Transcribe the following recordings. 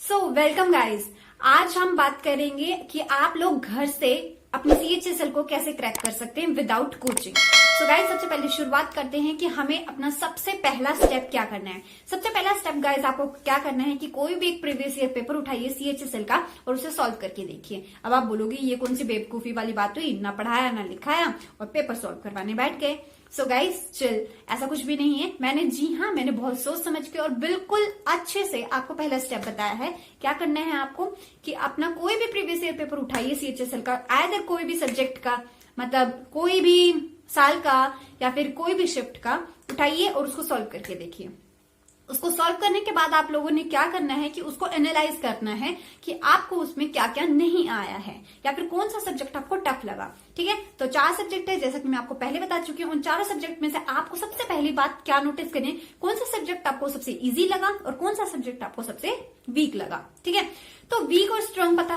Welcome guys. आज हम बात करेंगे कि आप लोग घर से अपने सीएचएसएल को कैसे क्रैक कर सकते हैं विदाउट कोचिंग। गाइस, सबसे पहले शुरुआत करते हैं कि हमें अपना सबसे पहला स्टेप क्या करना है। सबसे पहला स्टेप गाइस, आपको क्या करना है कि कोई भी एक प्रीवियस ईयर पेपर उठाइए सीएचएसएल का और उसे सॉल्व करके देखिए। अब आप बोलोगे ये कौन सी बेवकूफी वाली बात हुई, ना पढ़ाया ना लिखाया और पेपर सॉल्व करवाने बैठ गए। गाइस चिल, ऐसा कुछ भी नहीं है। मैंने बहुत सोच समझ के और बिल्कुल अच्छे से आपको पहला स्टेप बताया है। क्या करना है आपको कि अपना कोई भी प्रीवियस ईयर पेपर उठाइए सीएचएसएल का, आइदर कोई भी सब्जेक्ट का, मतलब कोई भी साल का या फिर कोई भी शिफ्ट का उठाइए और उसको सॉल्व करके देखिए। उसको सॉल्व करने के बाद आप लोगों ने क्या करना है कि उसको एनालाइज करना है कि आपको उसमें क्या क्या नहीं आया है या फिर कौन सा सब्जेक्ट आपको टफ लगा। ठीक है, तो 4 सब्जेक्ट है, जैसा कि मैं आपको पहले बता चुकी हूँ। उन चारों सब्जेक्ट में से आपको सबसे पहली बात क्या नोटिस करनी है, कौन सा सब्जेक्ट आपको सबसे इजी लगा और कौन सा सब्जेक्ट आपको सबसे वीक लगा। ठीक है, तो वीक और स्ट्रांग पता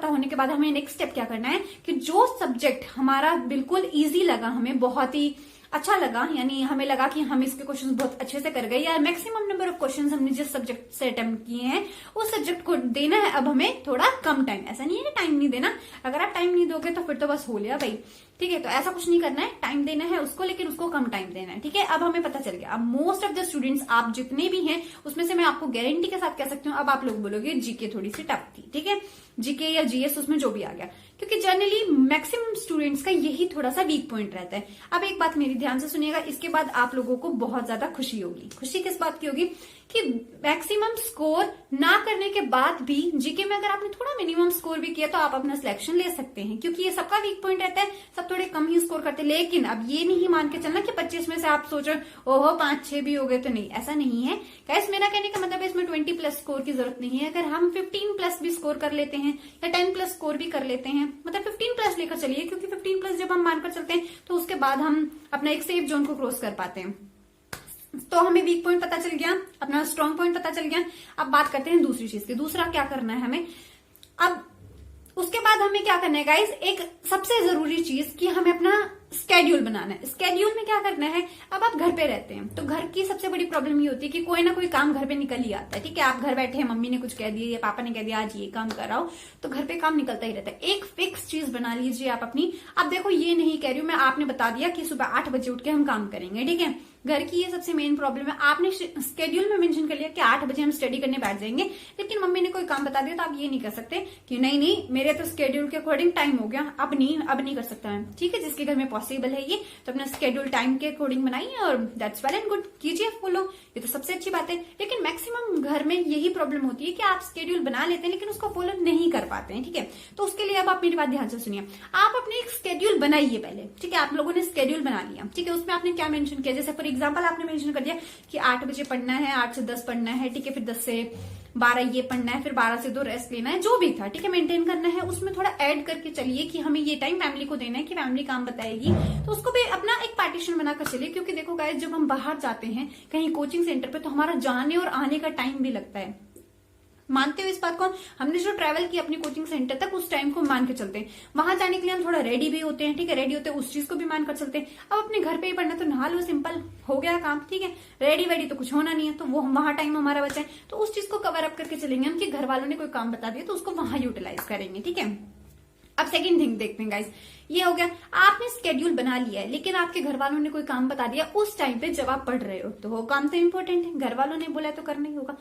होने के बाद हमें नेक्स्ट स्टेप क्या करना है कि जो सब्जेक्ट हमारा बिल्कुल ईजी लगा, हमें बहुत ही अच्छा लगा, यानी हमें लगा कि हम इसके क्वेश्चंस बहुत अच्छे से कर गए या मैक्सिमम नंबर ऑफ क्वेश्चंस हमने जिस सब्जेक्ट से अटेम्प्ट किए हैं उस सब्जेक्ट को देना है अब हमें थोड़ा कम टाइम। ऐसा नहीं है कि टाइम नहीं देना, अगर आप टाइम नहीं दोगे तो फिर तो बस हो लिया भाई। ठीक है, तो ऐसा कुछ नहीं करना है, टाइम देना है उसको, लेकिन उसको कम टाइम देना है। ठीक है, अब हमें पता चल गया। अब मोस्ट ऑफ द स्टूडेंट्स, आप जितने भी हैं उसमें से मैं आपको गारंटी के साथ कह सकती हूँ, अब आप लोग बोलोगे जीके थोड़ी सी टफ थी। ठीक है, जीके या जीएस उसमें जो भी आ गया, क्योंकि जनरली मैक्सिमम स्टूडेंट्स का यही थोड़ा सा वीक पॉइंट रहता है। अब एक बात मेरी ध्यान से सुनिएगा, इसके बाद आप लोगों को बहुत ज्यादा खुशी होगी। खुशी किस बात की होगी कि मैक्सिमम स्कोर ना करने के बाद भी जीके में अगर आपने थोड़ा मिनिमम स्कोर भी किया तो आप अपना सिलेक्शन ले सकते हैं, क्योंकि ये सबका वीक पॉइंट रहता है, सब थोड़े कम ही स्कोर करते हैं। लेकिन अब ये नहीं मान के चलना कि 25 में से आप सोचो ओहो 5-6 भी हो गए, तो नहीं, ऐसा नहीं है गाइस। मेरा कहने का मतलब है इसमें 20 प्लस स्कोर की जरूरत नहीं है। अगर हम 15 प्लस भी स्कोर कर लेते हैं या 10 प्लस स्कोर भी कर लेते हैं, मतलब 15 प्लस लेकर चलिए, क्योंकि 15 प्लस जब हम मानकर चलते हैं तो उसके बाद हम अपना एक सेफ जोन को क्रॉस कर पाते हैं। तो हमें वीक पॉइंट पता चल गया, अपना स्ट्रॉन्ग पॉइंट पता चल गया। अब बात करते हैं दूसरी चीज की। दूसरा क्या करना है हमें, अब उसके बाद हमें क्या करना है गाइस, एक सबसे जरूरी चीज कि हमें अपना स्केड्यूल बनाना है। स्केड्यूल में क्या करना है, अब आप घर पे रहते हैं तो घर की सबसे बड़ी प्रॉब्लम ये होती है कि कोई ना कोई काम घर पे निकल ही आता है। ठीक है, आप घर बैठे हैं, मम्मी ने कुछ कह दिया या पापा ने कह दिया आज ये काम कराओ, तो घर पे काम निकलता ही रहता है। एक फिक्स चीज बना लीजिए आप अपनी। अब देखो, ये नहीं कह रही हूं मैं, आपने बता दिया कि सुबह 8 बजे उठ के हम काम करेंगे। ठीक है, घर की ये सबसे मेन प्रॉब्लम है। आपने स्केड्यूल में मेंशन कर लिया कि 8 बजे हम स्टडी करने बैठ जाएंगे, लेकिन मम्मी ने कोई काम बता दिया तो आप ये नहीं कर सकते कि नहीं मेरे तो स्केड्यूल के अकॉर्डिंग टाइम हो गया, अब नहीं कर सकता है। ठीक है, जिसके घर में पॉसिबल है ये, तो अपना स्केड्यूल टाइम के अकॉर्डिंग बनाइए और दैट्स वेल एंड गुड, कीजिए फॉलो, ये तो सबसे अच्छी बात है। लेकिन मैक्सिमम घर में यही प्रॉब्लम होती है कि आप स्केड्यूल बना लेते हैं लेकिन उसको फॉलो नहीं कर पाते हैं। ठीक है, तो उसके लिए अब आप मेरी बात ध्यान से सुनिए। आप अपने एक स्केड्यूल बनाइए पहले। ठीक है, आप लोगों ने स्केड्यूल बना लिया। ठीक है, उसमें आपने क्या मेंशन किया, जैसे फॉर एग्जांपल आपने मेंशन कर दिया कि 8 बजे पढ़ना है, 8 से 10 पढ़ना है। ठीक है, फिर 10 से 12 ये पढ़ना है, फिर 12 से 2 रेस्ट लेना है, जो भी था। ठीक है, मेंटेन करना है। उसमें थोड़ा ऐड करके चलिए कि हमें ये टाइम फैमिली को देना है कि फैमिली काम बताएगी, तो उसको भी अपना एक पार्टीशन बनाकर चलिए। क्योंकि देखो गाइस, जब हम बाहर जाते हैं कहीं कोचिंग सेंटर पे तो हमारा जाने और आने का टाइम भी लगता है। मानते हो इस बात को? हमने जो ट्रैवल किया अपनी कोचिंग सेंटर तक, उस टाइम को मान के चलते हैं। वहां जाने के लिए हम थोड़ा रेडी भी होते हैं। ठीक है, रेडी होते हैं, उस चीज को भी मान कर चलते हैं। अब अपने घर पे ही पढ़ना तो नहा लो, सिंपल हो गया काम। ठीक है, रेडी वेडी तो कुछ होना नहीं है, तो वो वहां टाइम हमारा बचा है, तो उस चीज को कवर अप करके चलेंगे हम कि घर वालों ने कोई काम बता दिया तो उसको वहां यूटिलाइज करेंगे। ठीक है, अब सेकंड थिंग देखते हैं गाइस। ये हो गया, आपने स्केड्यूल बना लिया है, लेकिन आपके घर वालों ने कोई काम बता दिया उस टाइम पे जब आप पढ़ रहे हो, तो वो काम तो इंपॉर्टेंट है, घर वालों ने बोला तो करना ही होगा।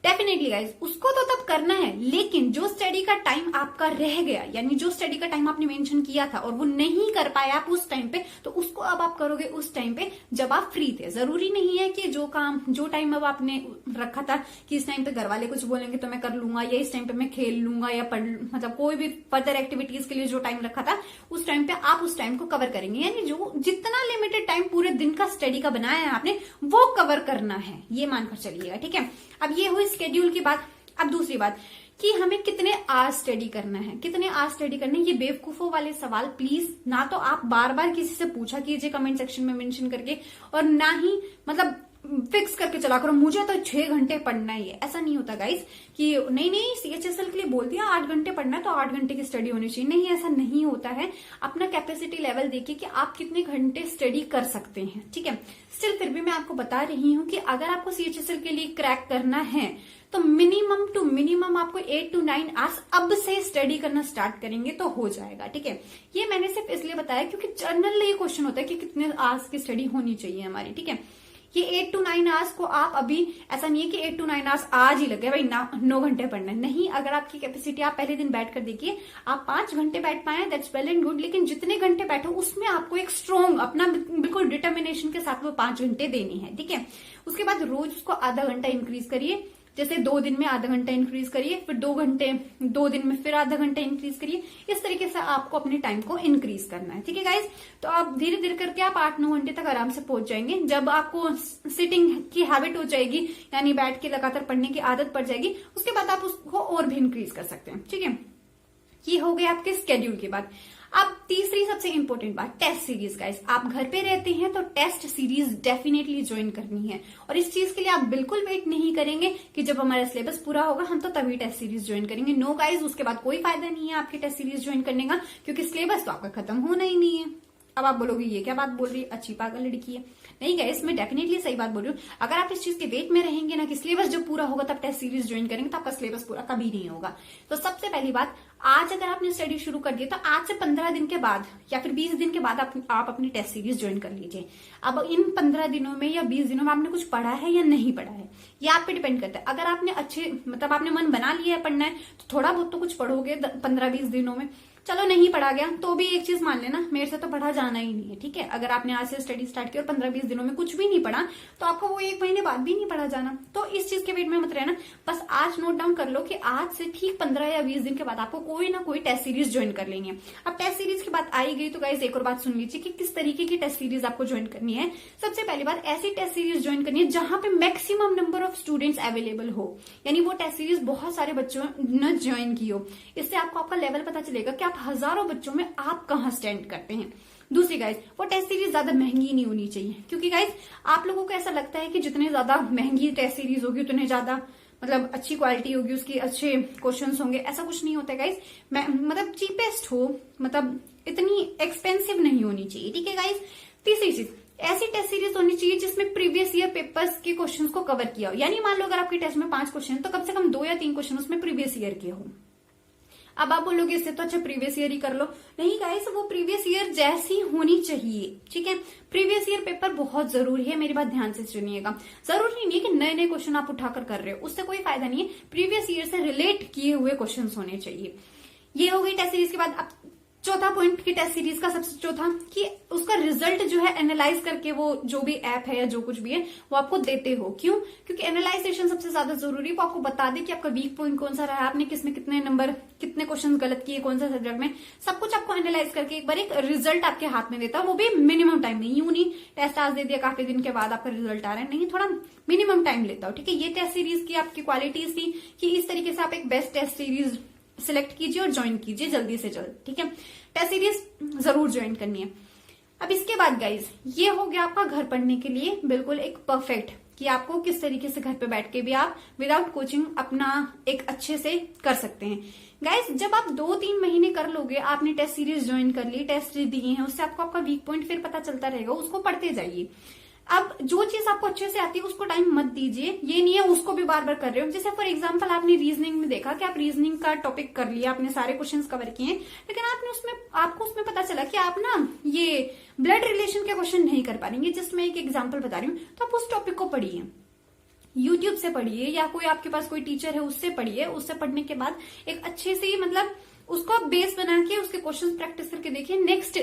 डेफिनेटली गाइज, उसको तो तब करना है, लेकिन जो स्टडी का टाइम आपका रह गया, यानी जो स्टडी का टाइम आपने मेंशन किया था और वो नहीं कर पाए आप उस टाइम पे, तो उसको अब आप करोगे उस टाइम पे जब आप फ्री थे। जरूरी नहीं है कि जो टाइम अब आपने रखा था कि इस टाइम पे घर वाले कुछ बोलेंगे तो मैं कर लूंगा, या इस टाइम पे मैं खेल लूंगा या मतलब कोई भी फर्दर एक्टिविटीज के लिए जो टाइम रखा था उस टाइम पे आप उस टाइम को कवर करेंगे। यानी जो जितना लिमिटेड टाइम पूरे दिन का स्टडी का बनाया है आपने, वो कवर करना है, ये मानकर चलिएगा। ठीक है, अब ये हुई स्केड्यूल की बात। अब दूसरी बात कि हमें कितने आवर्स स्टडी करना है, कितने आवर्स स्टडी करने, ये बेवकूफों वाले सवाल प्लीज ना तो आप बार बार किसी से पूछा कीजिए कमेंट सेक्शन में मेंशन करके, और ना ही मतलब फिक्स करके चला करो मुझे तो 6 घंटे पढ़ना ही है। ऐसा नहीं होता गाइस कि नहीं CHSL के लिए बोल दिया 8 घंटे पढ़ना है तो 8 घंटे की स्टडी होनी चाहिए। नहीं, ऐसा नहीं होता है। अपना कैपेसिटी लेवल देखिए कि आप कितने घंटे स्टडी कर सकते हैं, ठीक है। स्टिल फिर भी मैं आपको बता रही हूँ कि अगर आपको CHSL के लिए क्रैक करना है तो मिनिमम टू मिनिमम आपको 8 to 9 आवर्स अब से स्टडी करना स्टार्ट करेंगे तो हो जाएगा, ठीक है। ये मैंने सिर्फ इसलिए बताया क्योंकि जनरल ये क्वेश्चन होता है कि कितने आवर्स की स्टडी होनी चाहिए हमारी, ठीक है। ये 8 to 9 आवर्स को आप अभी, ऐसा नहीं है कि 8 to 9 आवर्स आज ही लग गए भाई 9 घंटे पढ़ना है, नहीं। अगर आपकी कैपेसिटी, आप पहले दिन बैठ कर देखिए, आप 5 घंटे बैठ पाए दैट्स वेल एंड गुड, लेकिन जितने घंटे बैठो उसमें आपको एक स्ट्रॉन्ग अपना बिल्कुल डिटर्मिनेशन के साथ वो 5 घंटे देनी है, ठीक है। उसके बाद रोज उसको आधा घंटा इंक्रीज करिए, जैसे 2 दिन में आधा घंटा इंक्रीज करिए, फिर 2 दिन में फिर आधा घंटा इंक्रीज करिए। इस तरीके से आपको अपने टाइम को इंक्रीज करना है, ठीक है गाइज। तो आप धीरे धीरे करके आप 8-9 घंटे तक आराम से पहुंच जाएंगे। जब आपको सिटिंग की हैबिट हो जाएगी, यानी बैठ के लगातार पढ़ने की आदत पड़ जाएगी, उसके बाद आप उसको और भी इंक्रीज कर सकते हैं, ठीक है। ये हो गया आपके स्केड्यूल के बाद। अब तीसरी सबसे इंपॉर्टेंट बात, टेस्ट सीरीज गाइस। आप घर पे रहते हैं तो टेस्ट सीरीज डेफिनेटली ज्वाइन करनी है, और इस चीज के लिए आप बिल्कुल वेट नहीं करेंगे कि जब हमारा सिलेबस पूरा होगा हम तो तभी टेस्ट सीरीज ज्वाइन करेंगे। नो गाइस, उसके बाद कोई फायदा नहीं है आपके टेस्ट सीरीज ज्वाइन करने का, क्योंकि सिलेबस तो आपका खत्म होना ही नहीं है। अब आप बोलोगे ये क्या बात बोल रही है, अच्छी पागल लड़की है। नहीं गाइस, मैं डेफिनेटली सही बात बोल रही हूँ। अगर आप इस चीज के वेट में रहेंगे ना कि सिलेबस जब पूरा होगा तब टेस्ट सीरीज ज्वाइन करेंगे, तो आपका सिलेबस पूरा कभी नहीं होगा। तो सबसे पहली बात, आज अगर आपने स्टडी शुरू कर दी तो आज से 15 दिन के बाद या फिर 20 दिन के बाद आप अपनी टेस्ट सीरीज ज्वाइन कर लीजिए। अब इन 15 दिनों में या 20 दिनों में आपने कुछ पढ़ा है या नहीं पढ़ा है, ये आप पे डिपेंड करता है। अगर आपने आपने मन बना लिया है पढ़ना है तो थोड़ा बहुत तो कुछ पढ़ोगे 15-20 दिनों में। चलो नहीं पढ़ा गया तो भी एक चीज मान लेना, मेरे से तो पढ़ा जाना ही नहीं है, ठीक है। अगर आपने आज से स्टडी स्टार्ट की और 15-20 दिनों में कुछ भी नहीं पढ़ा तो आपको वो 1 महीने बाद भी नहीं पढ़ा जाना। तो इस चीज के वेट में मत रहना। बस आज नोट डाउन कर लो कि आज से ठीक 15 या 20 दिन के बाद आपको कोई ना कोई टेस्ट सीरीज ज्वाइन कर लेनी है। अब टेस्ट सीरीज की बात आई गई तो गाइस एक और बात सुन लीजिए कि किस तरीके की टेस्ट सीरीज आपको ज्वाइन करनी है। सबसे पहली बात, ऐसी टेस्ट सीरीज ज्वाइन करनी है जहां पे maximum number of students available हो, यानी वो टेस्ट सीरीज बहुत सारे बच्चों ने ज्वाइन की हो। इससे आपको आपका लेवल पता चलेगा कि आप हजारों बच्चों में आप कहां स्टैंड करते हैं। दूसरी गाइस, वो टेस्ट सीरीज ज्यादा महंगी नहीं होनी चाहिए, क्योंकि गाइस आप लोगों को ऐसा लगता है कि जितने ज्यादा महंगी टेस्ट सीरीज होगी उतने ज्यादा अच्छी क्वालिटी होगी, उसकी अच्छे क्वेश्चंस होंगे। ऐसा कुछ नहीं होता है गाइस। चीपेस्ट हो, इतनी एक्सपेंसिव नहीं होनी चाहिए, ठीक है गाइस। तीसरी चीज, ऐसी टेस्ट सीरीज होनी चाहिए जिसमें प्रीवियस ईयर पेपर्स के क्वेश्चंस को कवर किया हो। यानी मान लो अगर आपके टेस्ट में 5 क्वेश्चन तो कम से कम 2 या 3 क्वेश्चन उसमें प्रीवियस ईयर के हो। अब आप बोलोगे इससे तो अच्छा प्रीवियस ईयर ही कर लो। नहीं गाइस, वो प्रीवियस ईयर जैसी होनी चाहिए, ठीक है। प्रीवियस ईयर पेपर बहुत जरूरी है, मेरी बात ध्यान से सुनिएगा। जरूरी नहीं है कि नए नए क्वेश्चन आप उठाकर कर रहे हो, उससे कोई फायदा नहीं है। प्रीवियस ईयर से रिलेट किए हुए क्वेश्चन होने चाहिए। ये हो गई टेस्ट सीरीज के बाद। अब चौथा पॉइंट की टेस्ट सीरीज का सबसे चौथा कि उसका रिजल्ट जो है एनालाइज करके वो जो भी ऐप है या जो कुछ भी है वो आपको देते हो। क्यों? क्योंकि एनालाइजेशन सबसे ज्यादा जरूरी है। वो आपको बता दे कि आपका वीक पॉइंट कौन सा रहा, आपने किसमें कितने नंबर, कितने क्वेश्चन गलत किए, कौन सा सब्जेक्ट में, सब कुछ आपको एनालाइज करके एक बार एक रिजल्ट आपके हाथ में देता है। वो भी मिनिमम टाइम में। यूं नहीं टेस्ट आज दे दिया काफी दिन के बाद आपका रिजल्ट आ रहा है, नहीं, थोड़ा मिनिमम टाइम लेता हो, ठीक है। ये टेस्ट सीरीज की आपकी क्वालिटीज थी कि इस तरीके से आप एक बेस्ट टेस्ट सीरीज सिलेक्ट कीजिए और ज्वाइन कीजिए जल्दी से जल्द, ठीक है। टेस्ट सीरीज जरूर ज्वाइन करनी है। अब इसके बाद गाइज, ये हो गया आपका घर पढ़ने के लिए बिल्कुल एक परफेक्ट, कि आपको किस तरीके से घर पे बैठ के भी आप विदाउट कोचिंग अपना एक अच्छे से कर सकते हैं। गाइज, जब आप 2-3 महीने कर लोगे, आपने टेस्ट सीरीज ज्वाइन कर ली, टेस्ट दिए हैं, उससे आपको आपका वीक पॉइंट फिर पता चलता रहेगा, उसको पढ़ते जाइए। अब जो चीज आपको अच्छे से आती है उसको टाइम मत दीजिए। ये नहीं है उसको भी बार बार कर रहे हो। जैसे फॉर एग्जांपल आपने रीजनिंग में देखा कि आप रीजनिंग का टॉपिक कर लिया, आपने सारे क्वेश्चंस कवर किए, लेकिन आपको उसमें पता चला कि आप ना ये ब्लड रिलेशन के क्वेश्चन नहीं कर पा रही। जिसमें एक एग्जाम्पल बता रही हूँ, तो आप उस टॉपिक को पढ़िए, यूट्यूब से पढ़िए या कोई आपके पास कोई टीचर है उससे पढ़िए। उससे पढ़ने के बाद एक अच्छे से उसको आप बेस बना के उसके क्वेश्चन प्रैक्टिस करके देखिए। नेक्स्ट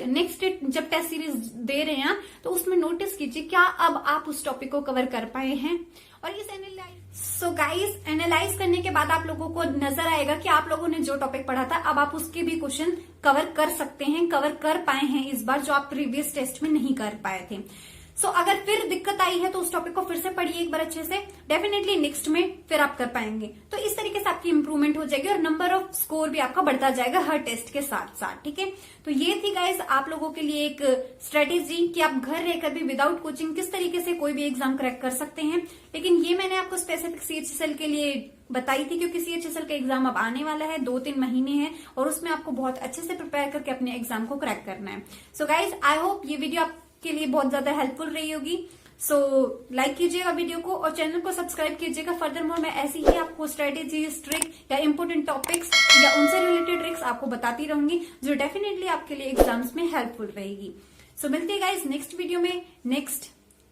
जब टेस्ट सीरीज दे रहे हैं तो उसमें नोटिस कीजिए क्या अब आप उस टॉपिक को कवर कर पाए हैं। और इस एनालाइज करने के बाद आप लोगों को नजर आएगा कि आप लोगों ने जो टॉपिक पढ़ा था अब आप उसके भी क्वेश्चन कवर कर सकते हैं, कवर कर पाए हैं इस बार, जो आप प्रीवियस टेस्ट में नहीं कर पाए थे। सो अगर फिर दिक्कत आई है तो उस टॉपिक को फिर से पढ़िए एक बार अच्छे से, डेफिनेटली नेक्स्ट में फिर आप कर पाएंगे। तो इस तरीके से आपकी इंप्रूवमेंट हो जाएगी और नंबर ऑफ स्कोर भी आपका बढ़ता जाएगा हर टेस्ट के साथ साथ, ठीक है। तो ये थी गाइस आप लोगों के लिए एक स्ट्रेटेजी कि आप घर रहकर भी विदाउट कोचिंग किस तरीके से कोई भी एग्जाम क्रैक कर सकते हैं। लेकिन ये मैंने आपको स्पेसिफिक CHSL के लिए बताई थी क्योंकि CHSL का एग्जाम अब आने वाला है, 2-3 महीने हैं और उसमें आपको बहुत अच्छे से प्रिपेयर करके अपने एग्जाम को क्रैक करना है। सो गाइज आई होप ये वीडियो आपके लिए बहुत ज्यादा हेल्पफुल रही होगी। सो लाइक कीजिएगा वीडियो को और चैनल को सब्सक्राइब कीजिएगा। फर्दर मोर मैं ऐसी ही आपको स्ट्रेटेजीज, ट्रिक या इंपोर्टेंट टॉपिक्स या उनसे रिलेटेड ट्रिक्स आपको बताती रहूंगी जो डेफिनेटली आपके लिए एग्जाम्स में हेल्पफुल रहेगी। सो मिलते हैं गाइज नेक्स्ट वीडियो में नेक्स्ट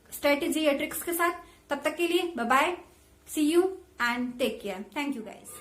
स्ट्रेटेजी या ट्रिक्स के साथ। तब तक के लिए bye bye, see you and take care. Thank you guys.